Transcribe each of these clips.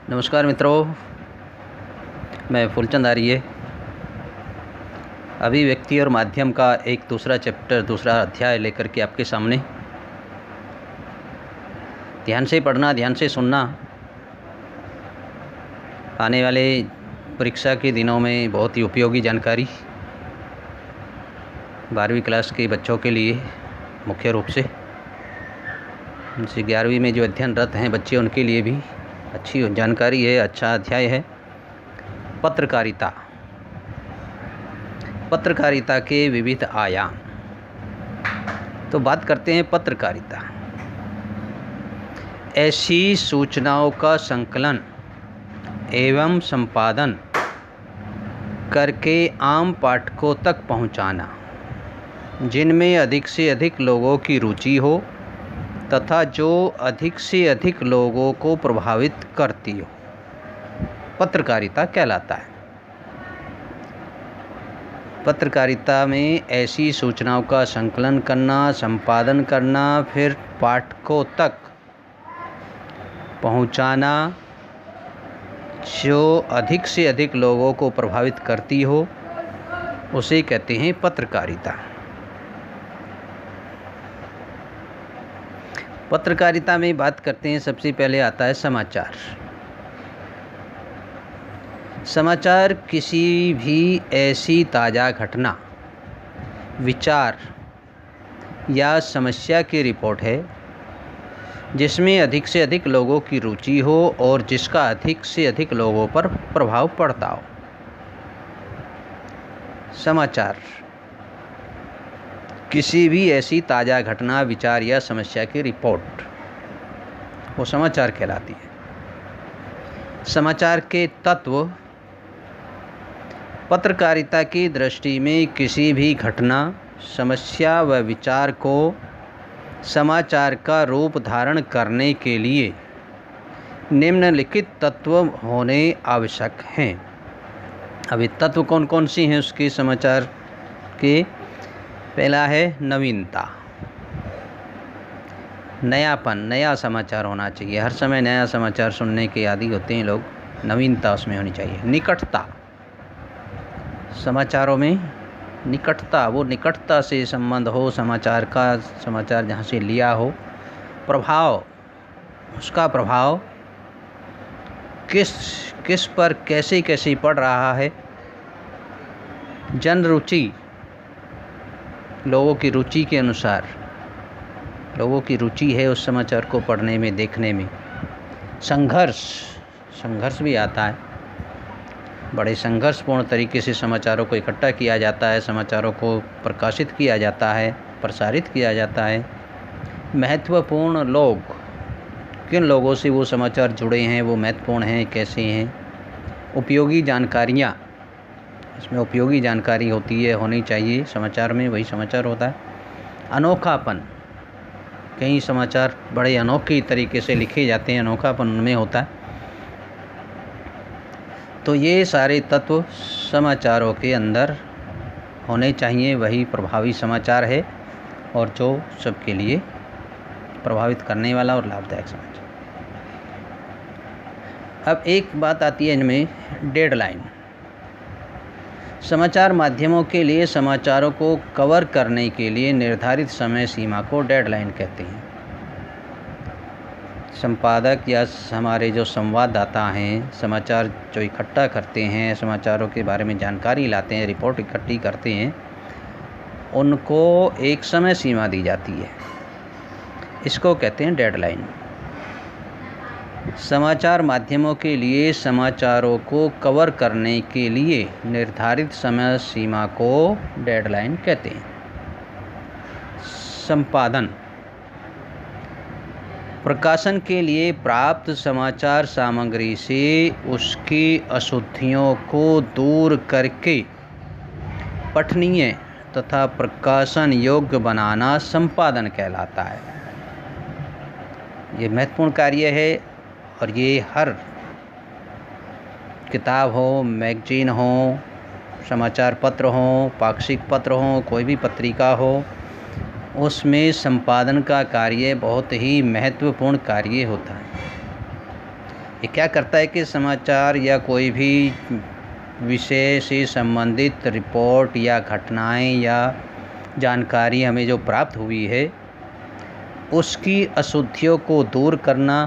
नमस्कार मित्रों, मैं फूलचंद आर्य अभिव्यक्ति और माध्यम का एक दूसरा अध्याय लेकर के आपके सामने। ध्यान से पढ़ना, ध्यान से सुनना। आने वाले परीक्षा के दिनों में बहुत ही उपयोगी जानकारी 12वीं क्लास के बच्चों के लिए मुख्य रूप से 11वीं में जो अध्ययनरत हैं बच्चे उनके लिए भी अच्छी जानकारी है, अच्छा अध्याय है। पत्रकारिता के विविध आयाम। तो बात करते हैं पत्रकारिता। ऐसी सूचनाओं का संकलन एवं संपादन करके आम पाठकों तक पहुंचाना, जिनमें अधिक से अधिक लोगों की रुचि हो तथा जो अधिक से अधिक लोगों को प्रभावित करती हो, पत्रकारिता कहलाता है। पत्रकारिता में ऐसी सूचनाओं का संकलन करना, संपादन करना, फिर पाठकों तक पहुंचाना जो अधिक से अधिक लोगों को प्रभावित करती हो, उसे कहते हैं पत्रकारिता। पत्रकारिता में बात करते हैं, सबसे पहले आता है समाचार। समाचार किसी भी ऐसी ताज़ा घटना, विचार या समस्या की रिपोर्ट है जिसमें अधिक से अधिक लोगों की रुचि हो और जिसका अधिक से अधिक लोगों पर प्रभाव पड़ता हो। समाचार किसी भी ऐसी ताज़ा घटना, विचार या समस्या की रिपोर्ट, वो समाचार कहलाती है। समाचार के तत्व। पत्रकारिता की दृष्टि में किसी भी घटना, समस्या व विचार को समाचार का रूप धारण करने के लिए निम्नलिखित तत्व होने आवश्यक हैं। अभी तत्व कौन कौन सी हैं उसके समाचार के? पहला है नवीनता, नयापन, नया समाचार होना चाहिए। हर समय नया समाचार सुनने के आदी होते हैं लोग, नवीनता उसमें होनी चाहिए। निकटता, समाचारों में निकटता, वो निकटता से संबंध हो समाचार का, समाचार जहाँ से लिया हो। प्रभाव, उसका प्रभाव किस पर कैसे कैसे पड़ रहा है। जन रुचि, लोगों की रुचि के अनुसार, लोगों की रुचि है उस समाचार को पढ़ने में, देखने में। संघर्ष भी आता है। बड़े संघर्षपूर्ण तरीके से समाचारों को इकट्ठा किया जाता है, समाचारों को प्रकाशित किया जाता है, प्रसारित किया जाता है। महत्वपूर्ण लोग, किन लोगों से वो समाचार जुड़े हैं, वो महत्वपूर्ण हैं, कैसे हैं। उपयोगी जानकारियाँ, इसमें उपयोगी जानकारी होती है, होनी चाहिए समाचार में, वही समाचार होता है। अनोखापन, कई समाचार बड़े अनोखे तरीके से लिखे जाते हैं, अनोखापन उनमें होता है। तो ये सारे तत्व समाचारों के अंदर होने चाहिए, वही प्रभावी समाचार है और जो सबके लिए प्रभावित करने वाला और लाभदायक समाचार। अब एक बात आती है इनमें, डेडलाइन। समाचार माध्यमों के लिए समाचारों को कवर करने के लिए निर्धारित समय सीमा को डेडलाइन कहते हैं। संपादक या हमारे जो संवाददाता हैं, समाचार जो इकट्ठा करते हैं, समाचारों के बारे में जानकारी लाते हैं, रिपोर्ट इकट्ठी करते हैं, उनको एक समय सीमा दी जाती है, इसको कहते हैं डेडलाइन। समाचार माध्यमों के लिए समाचारों को कवर करने के लिए निर्धारित समय सीमा को डेडलाइन कहते हैं। संपादन, प्रकाशन के लिए प्राप्त समाचार सामग्री से उसकी अशुद्धियों को दूर करके पठनीय तथा प्रकाशन योग्य बनाना संपादन कहलाता है। ये महत्वपूर्ण कार्य है और ये हर किताब हो, मैगजीन हो, समाचार पत्र हो, पाक्षिक पत्र हो, कोई भी पत्रिका हो, उसमें संपादन का कार्य बहुत ही महत्वपूर्ण कार्य होता है। ये क्या करता है कि समाचार या कोई भी विषय से संबंधित रिपोर्ट या घटनाएं या जानकारी हमें जो प्राप्त हुई है उसकी अशुद्धियों को दूर करना,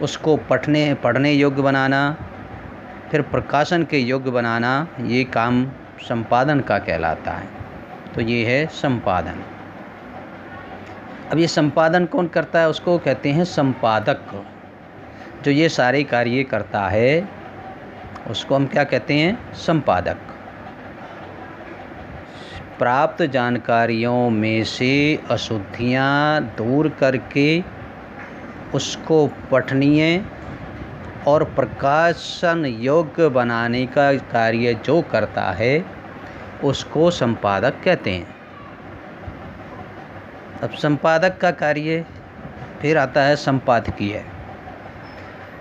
उसको पढ़ने योग्य बनाना, फिर प्रकाशन के योग्य बनाना, ये काम संपादन का कहलाता है। तो ये है संपादन। अब ये संपादन कौन करता है? उसको कहते हैं संपादक। जो ये सारे कार्य करता है उसको हम क्या कहते हैं? संपादक। प्राप्त जानकारियों में से अशुद्धियाँ दूर करके उसको पठनीय और प्रकाशन योग्य बनाने का कार्य जो करता है उसको संपादक कहते हैं। अब संपादक का कार्य फिर आता है संपादकीय।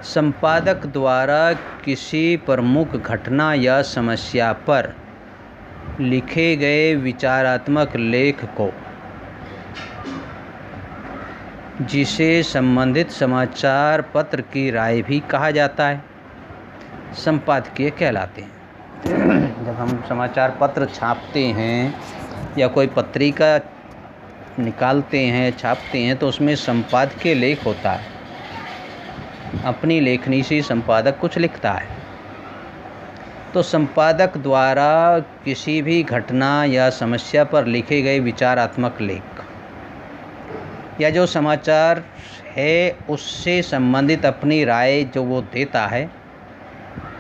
संपादक द्वारा किसी प्रमुख घटना या समस्या पर लिखे गए विचारात्मक लेख को, जिसे संबंधित समाचार पत्र की राय भी कहा जाता है, संपादकीय कहलाते हैं। जब हम समाचार पत्र छापते हैं या कोई पत्रिका निकालते हैं, छापते हैं, तो उसमें संपादकीय लेख होता है। अपनी लेखनी से संपादक कुछ लिखता है। तो संपादक द्वारा किसी भी घटना या समस्या पर लिखे गए विचारात्मक लेख या जो समाचार है उससे संबंधित अपनी राय जो वो देता है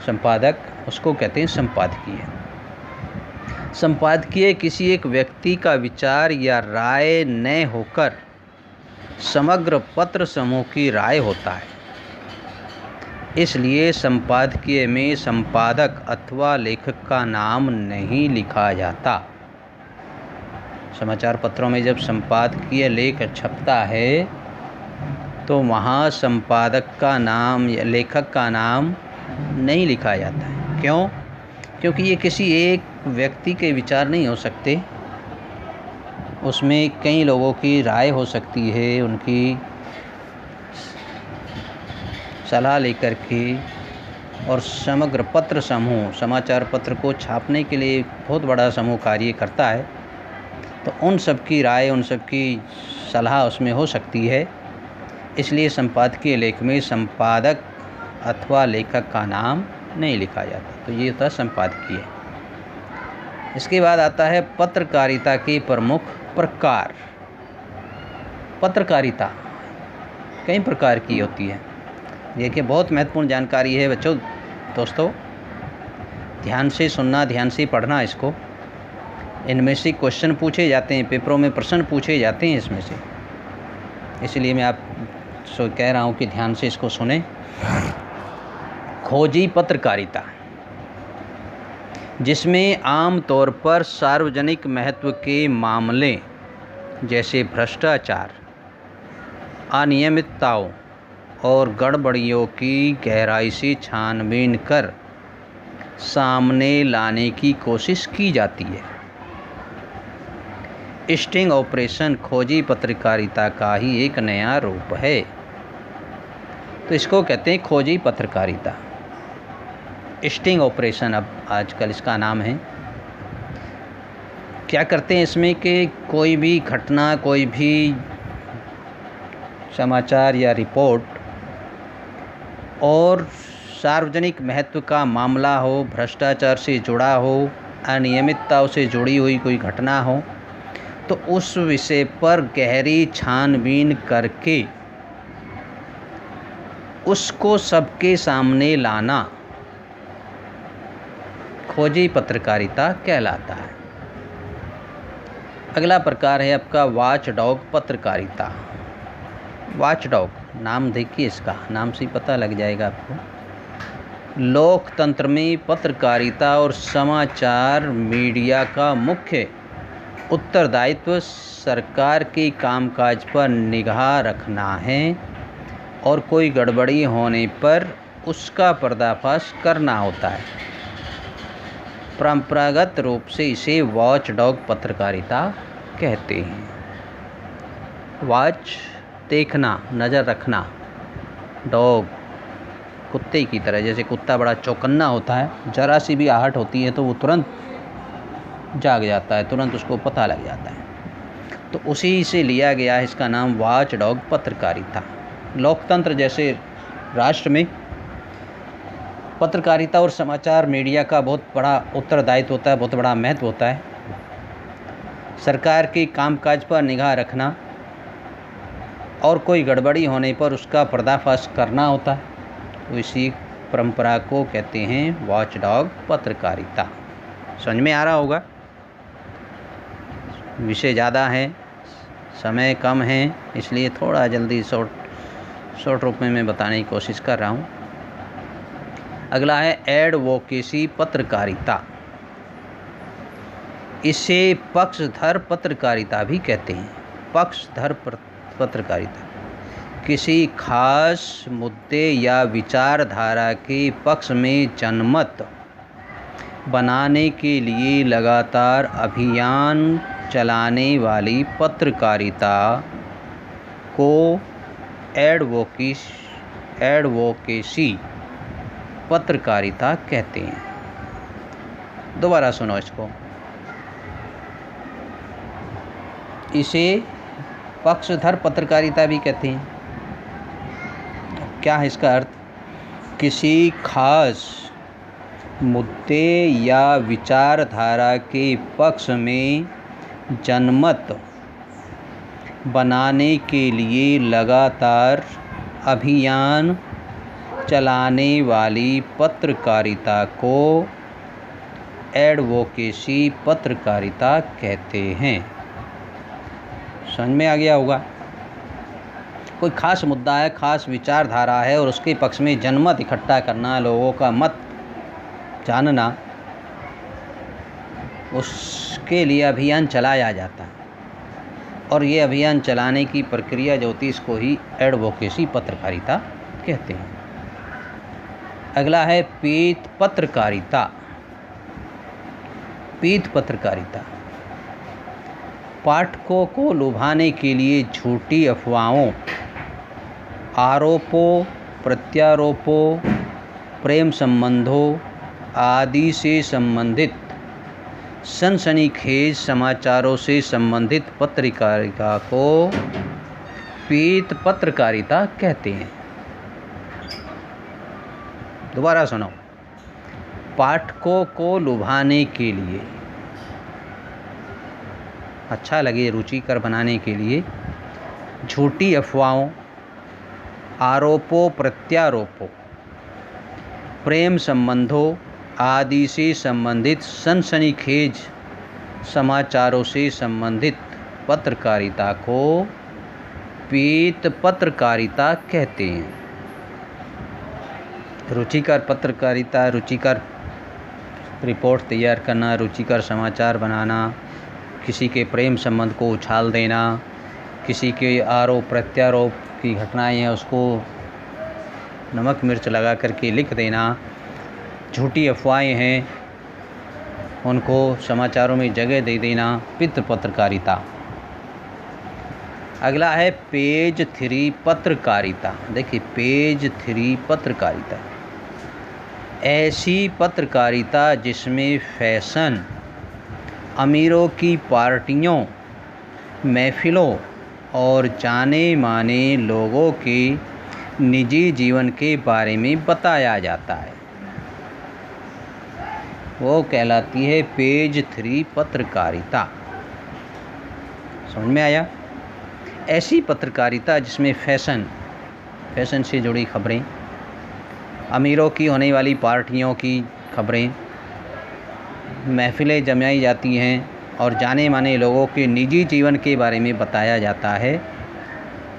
संपादक, उसको कहते हैं संपादकीय। संपादकीय किसी एक व्यक्ति का विचार या राय न होकर समग्र पत्र समूह की राय होता है। इसलिए संपादकीय में संपादक अथवा लेखक का नाम नहीं लिखा जाता। समाचार पत्रों में जब संपादकीय लेख छपता है तो वहाँ संपादक का नाम या लेखक का नाम नहीं लिखा जाता है। क्यों? क्योंकि ये किसी एक व्यक्ति के विचार नहीं हो सकते, उसमें कई लोगों की राय हो सकती है, उनकी सलाह लेकर के, और समग्र पत्र समूह, समाचार पत्र को छापने के लिए बहुत बड़ा समूह कार्य करता है, तो उन सब की राय, उन सब की सलाह उसमें हो सकती है। इसलिए संपादकीय लेख में संपादक अथवा लेखक का नाम नहीं लिखा जाता। तो ये था संपादकीय। इसके बाद आता है पत्रकारिता के प्रमुख प्रकार। पत्रकारिता कई प्रकार की होती है। देखिए, बहुत महत्वपूर्ण जानकारी है बच्चों, दोस्तों, ध्यान से सुनना, ध्यान से पढ़ना इसको। इनमें से क्वेश्चन पूछे जाते हैं, पेपरों में प्रश्न पूछे जाते हैं इसमें से, इसलिए मैं आप कह रहा हूँ कि ध्यान से इसको सुने। खोजी पत्रकारिता, जिसमें आम तौर पर सार्वजनिक महत्व के मामले जैसे भ्रष्टाचार, अनियमितताओं और गड़बड़ियों की गहराई से छानबीन कर सामने लाने की कोशिश की जाती है। स्टिंग ऑपरेशन खोजी पत्रकारिता का ही एक नया रूप है। तो इसको कहते हैं खोजी पत्रकारिता। स्टिंग ऑपरेशन अब आजकल इसका नाम है। क्या करते हैं इसमें कि कोई भी घटना, कोई भी समाचार या रिपोर्ट और सार्वजनिक महत्व का मामला हो, भ्रष्टाचार से जुड़ा हो, अनियमितताओं से जुड़ी हुई कोई घटना हो, तो उस विषय पर गहरी छानबीन करके उसको सबके सामने लाना खोजी पत्रकारिता कहलाता है। अगला प्रकार है आपका वॉच डॉग पत्रकारिता। वॉच डॉग, नाम देखिए, इसका नाम से पता लग जाएगा आपको। लोकतंत्र में पत्रकारिता और समाचार मीडिया का मुख्य उत्तरदायित्व सरकार के कामकाज पर निगाह रखना है और कोई गड़बड़ी होने पर उसका पर्दाफाश करना होता है। परंपरागत रूप से इसे वॉच डॉग पत्रकारिता कहते हैं। वॉच देखना, नज़र रखना, डॉग कुत्ते की तरह। जैसे कुत्ता बड़ा चौकन्ना होता है, ज़रा सी भी आहट होती है तो वो तुरंत जाग जाता है, तुरंत उसको पता लग जाता है। तो उसी से लिया गया है इसका नाम वॉच डॉग पत्रकारिता। लोकतंत्र जैसे राष्ट्र में पत्रकारिता और समाचार मीडिया का बहुत बड़ा उत्तरदायित्व होता है, बहुत बड़ा महत्व होता है। सरकार के कामकाज पर निगाह रखना और कोई गड़बड़ी होने पर उसका पर्दाफाश करना होता है। तो इसी परंपरा को कहते हैं वॉच डॉग पत्रकारिता। समझ में आ रहा होगा। विषय ज़्यादा है, समय कम है, इसलिए थोड़ा जल्दी शॉर्ट रूप में मैं बताने की कोशिश कर रहा हूँ। अगला है एडवोकेसी पत्रकारिता। इसे पक्षधर पत्रकारिता भी कहते हैं। पक्षधर पत्रकारिता किसी खास मुद्दे या विचारधारा के पक्ष में जनमत बनाने के लिए लगातार अभियान चलाने वाली पत्रकारिता को एडवोकेसी पत्रकारिता कहते हैं। दोबारा सुनो इसको। इसे पक्षधर पत्रकारिता भी कहते हैं। क्या है इसका अर्थ? किसी खास मुद्दे या विचारधारा के पक्ष में जनमत बनाने के लिए लगातार अभियान चलाने वाली पत्रकारिता को एडवोकेसी पत्रकारिता कहते हैं। समझ में आ गया होगा। कोई खास मुद्दा है, खास विचारधारा है और उसके पक्ष में जनमत इकट्ठा करना, लोगों का मत जानना, उसके लिए अभियान चलाया जाता है। और ये अभियान चलाने की प्रक्रिया जो होती है इसको ही एडवोकेसी पत्रकारिता कहते हैं। अगला है पीत पत्रकारिता। पीत पत्रकारिता पाठकों को लुभाने के लिए झूठी अफवाहों, आरोपों, प्रत्यारोपों, प्रेम संबंधों आदि से संबंधित सनसनीखेज समाचारों से संबंधित पत्रकारिता को पीत पत्रकारिता कहते हैं। दोबारा सुनो। पाठकों को लुभाने के लिए, अच्छा लगे, रुचिकर बनाने के लिए झूठी अफवाहों, आरोपों, प्रत्यारोपों, प्रेम संबंधों आदि से संबंधित सनसनीखेज समाचारों से संबंधित पत्रकारिता को पीत पत्रकारिता कहते हैं। रुचिकर पत्रकारिता, रुचिकर रिपोर्ट तैयार करना, रुचिकर समाचार बनाना, किसी के प्रेम संबंध को उछाल देना, किसी के आरोप प्रत्यारोप की घटनाएं हैं उसको नमक मिर्च लगा करके लिख देना, झूठी अफवाहें हैं उनको समाचारों में जगह दे देना, पीत पत्रकारिता। अगला है पेज 3 पत्रकारिता। देखिए पेज 3 पत्रकारिता ऐसी पत्रकारिता जिसमें फैशन, अमीरों की पार्टियों, महफिलों और जाने माने लोगों के निजी जीवन के बारे में बताया जाता है, वो कहलाती है पेज 3 पत्रकारिता। समझ में आया? ऐसी पत्रकारिता जिसमें फैशन से जुड़ी खबरें, अमीरों की होने वाली पार्टियों की खबरें, महफिलें जमाई जाती हैं और जाने माने लोगों के निजी जीवन के बारे में बताया जाता है,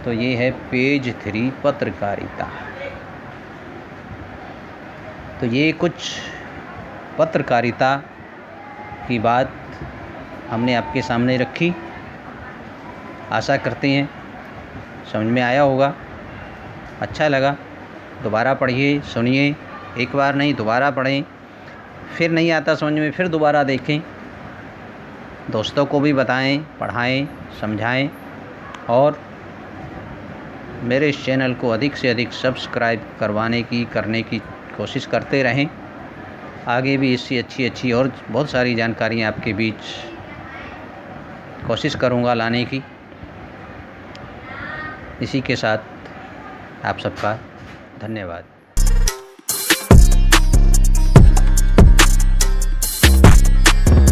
तो ये है पेज 3 पत्रकारिता। तो ये कुछ पत्रकारिता की बात हमने आपके सामने रखी। आशा करते हैं समझ में आया होगा, अच्छा लगा। दोबारा पढ़िए, सुनिए, एक बार नहीं दोबारा पढ़ें, फिर नहीं आता समझ में फिर दोबारा देखें, दोस्तों को भी बताएं, पढ़ाएं, समझाएं और मेरे इस चैनल को अधिक से अधिक सब्सक्राइब करने की कोशिश करते रहें। आगे भी इससे अच्छी और बहुत सारी जानकारियाँ आपके बीच कोशिश करूँगा लाने की। इसी के साथ आप सबका धन्यवाद।